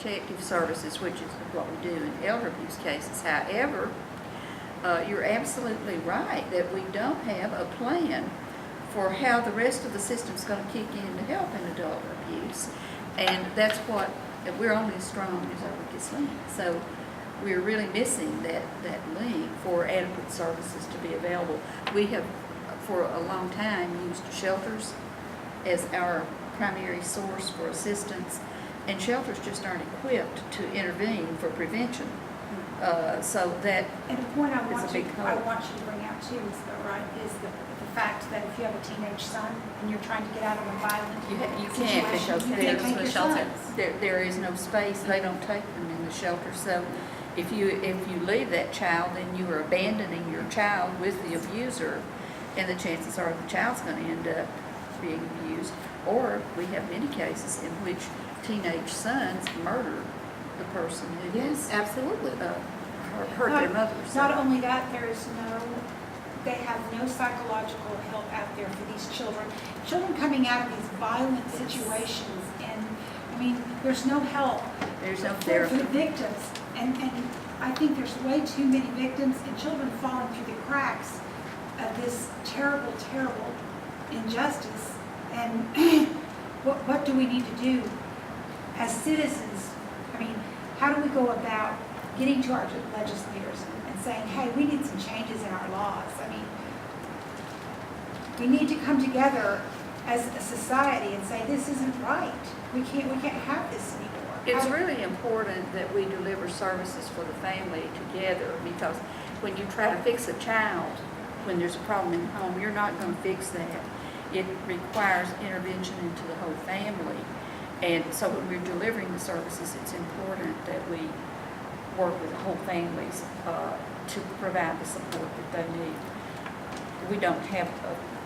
protective services, which is what we do in elder abuse cases. However, you're absolutely right that we don't have a plan for how the rest of the system's going to kick in to help in adult abuse. And that's what, we're only as strong as our weakest link. So we're really missing that link for adequate services to be available. We have, for a long time, used shelters as our primary source for assistance, and shelters just aren't equipped to intervene for prevention. So that and a point I want you to bring out too is the fact that if you have a teenage son and you're trying to get out of a violent you can't, because there is no space. They don't take them in the shelter. So if you leave that child, then you are abandoning your child with the abuser, and the chances are the child's going to end up being abused. Or we have many cases in which teenage sons murder the person who absolutely hurt their mothers. Not only that, they have no psychological help out there for these children. Children coming out of these violent situations, and I mean, there's no help. There's no for therapy. the victims, and I think there's way too many victims and children falling through the cracks of this terrible, terrible injustice. And what do we need to do as citizens? I mean, how do we go about getting to our legislators and saying, hey, we need some changes in our laws? I mean, we need to come together as a society and say, this isn't right. We can't have this anymore. It's really important that we deliver services for the family together, because when you try to fix a child when there's a problem in the home, you're not going to fix that. It requires intervention into the whole family. And so when we're delivering the services, it's important that we work with the whole families to provide the support that they need. We don't have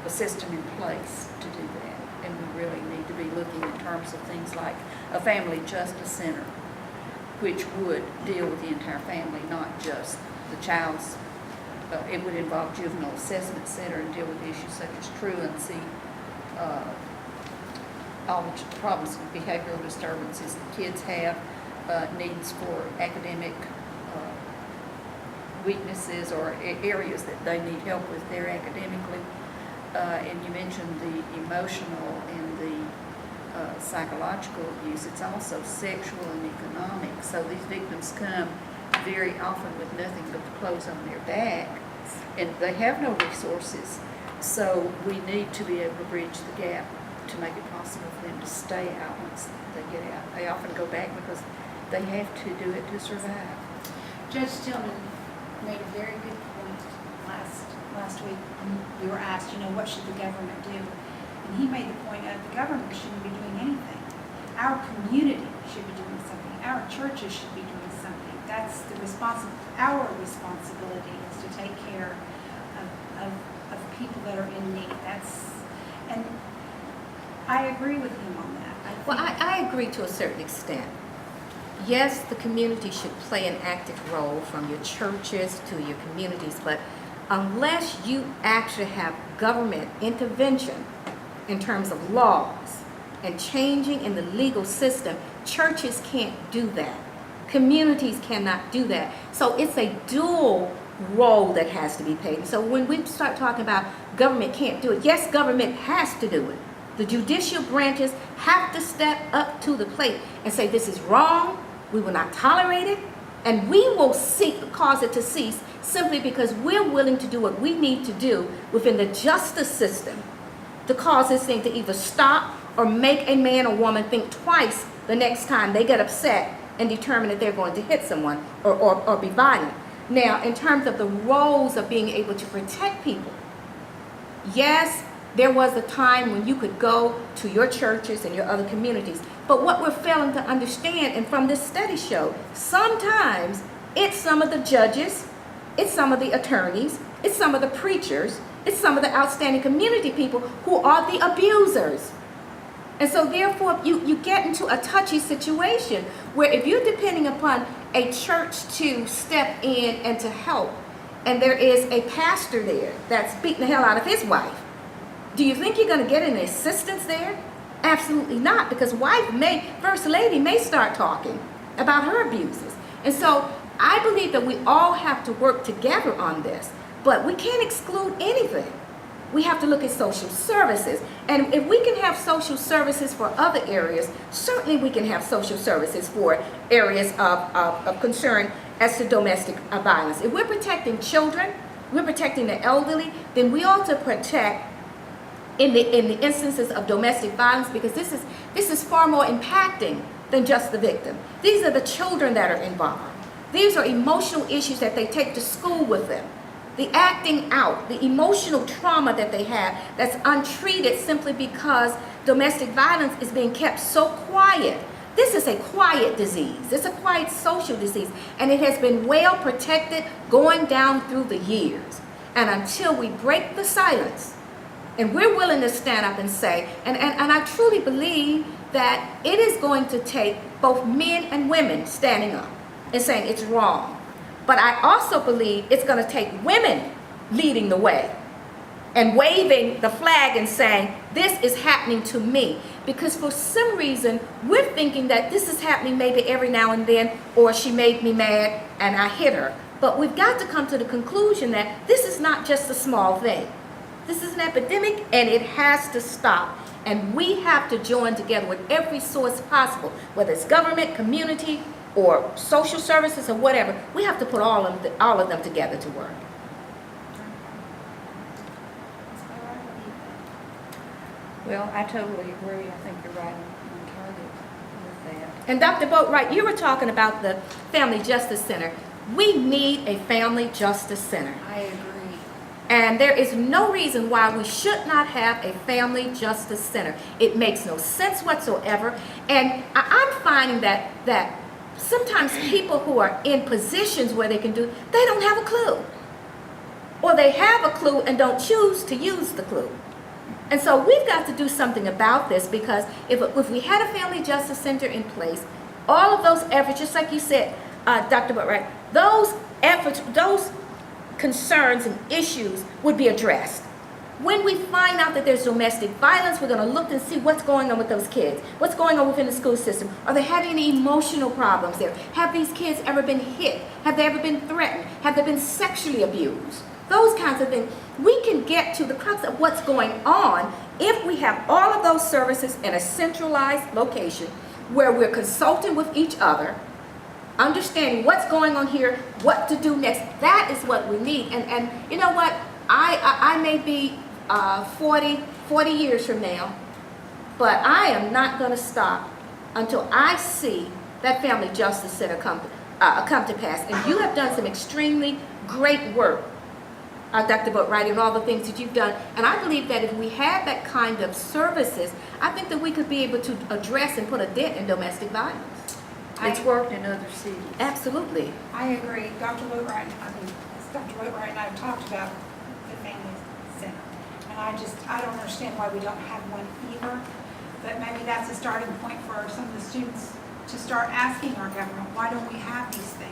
a system in place to do that, and we really need to be looking in terms of things like a family justice center, which would deal with the entire family, not just the child's. It would involve juvenile assessment center and deal with issues such as truancy, all the problems with behavioral disturbances the kids have, needs for academic weaknesses or areas that they need help with there academically. And you mentioned the emotional and the psychological abuse. It's also sexual and economic. So these victims come very often with nothing but the clothes on their back, and they have no resources. So we need to be able to bridge the gap to make it possible for them to stay out once they get out. They often go back because they have to do it to survive. Judge Tillman made a very good point last week when we were asked, what should the government do? And he made the point of the government shouldn't be doing anything. Our community should be doing something. Our churches should be doing something. That's our responsibility is to take care of people that are in need. And I agree with him on that. I agree to a certain extent. Yes, the community should play an active role, from your churches to your communities, but unless you actually have government intervention in terms of laws and changing in the legal system, churches can't do that. Communities cannot do that. So it's a dual role that has to be paid. So when we start talking about government can't do it, yes, government has to do it. The judicial branches have to step up to the plate and say, this is wrong, we will not tolerate it, and we will cause it to cease simply because we're willing to do what we need to do within the justice system to cause this thing to either stop or make a man or woman think twice the next time they get upset and determine that they're going to hit someone or be violent. Now, in terms of the roles of being able to protect people, yes, there was a time when you could go to your churches and your other communities. But what we're failing to understand, and from this study showed, sometimes it's some of the judges, it's some of the attorneys, it's some of the preachers, it's some of the outstanding community people who are the abusers. And so therefore you get into a touchy situation where if you're depending upon a church to step in and to help, and there is a pastor there that's beating the hell out of his wife, do you think you're going to get any assistance there? Absolutely not, because First Lady may start talking, about her abuses. And so I believe that we all have to work together on this, but we can't exclude anything. We have to look at social services. And if we can have social services for other areas, certainly we can have social services for areas of concern as to domestic violence. If we're protecting children, we're protecting the elderly, then we ought to protect in the instances of domestic violence, because this is far more impacting than just the victim. These are the children that are involved. These are emotional issues that they take to school with them. The acting out, the emotional trauma that they have that's untreated simply because domestic violence is being kept so quiet. This is a quiet disease. It's a quiet social disease, and it has been well protected going down through the years. And until we break the silence, and we're willing to stand up and say, and I truly believe that it is going to take both men and women standing up and saying it's wrong. But I also believe it's going to take women leading the way and waving the flag and saying, this is happening to me. Because for some reason, we're thinking that this is happening maybe every now and then, or she made me mad and I hit her. But we've got to come to the conclusion that this is not just a small thing. This is an epidemic, and it has to stop. And we have to join together with every source possible, whether it's government, community, or social services, or whatever. We have to put all of them together to work. Well, I totally agree. I think you're right on target with that. And Dr. Boatwright, you were talking about the Family Justice Center. We need a Family Justice Center. I agree. And there is no reason why we should not have a Family Justice Center. It makes no sense whatsoever. And I'm finding that sometimes people who are in positions where they can do, they don't have a clue. Or they have a clue and don't choose to use the clue. And so we've got to do something about this, because if we had a Family Justice Center in place, all of those efforts, just like you said, Dr. Boatwright, those efforts, those concerns and issues would be addressed. When we find out that there's domestic violence, we're going to look and see what's going on with those kids. What's going on within the school system? Are they having any emotional problems there? Have these kids ever been hit? Have they ever been threatened? Have they been sexually abused? Those kinds of things. We can get to the crux of what's going on if we have all of those services in a centralized location where we're consulting with each other, understanding what's going on here, what to do next. That is what we need. And you know what? I may be 40 years from now, but I am not going to stop until I see that Family Justice Center come to pass. And you have done some extremely great work, Dr. Boatwright, and all the things that you've done. And I believe that if we had that kind of services, I think that we could be able to address and put a dent in domestic violence. It's worked in other cities. Absolutely. I agree. Dr. Boatwright and I have talked about the Family Center. And I don't understand why we don't have one either. But maybe that's a starting point for some of the students to start asking our government, why don't we have these things?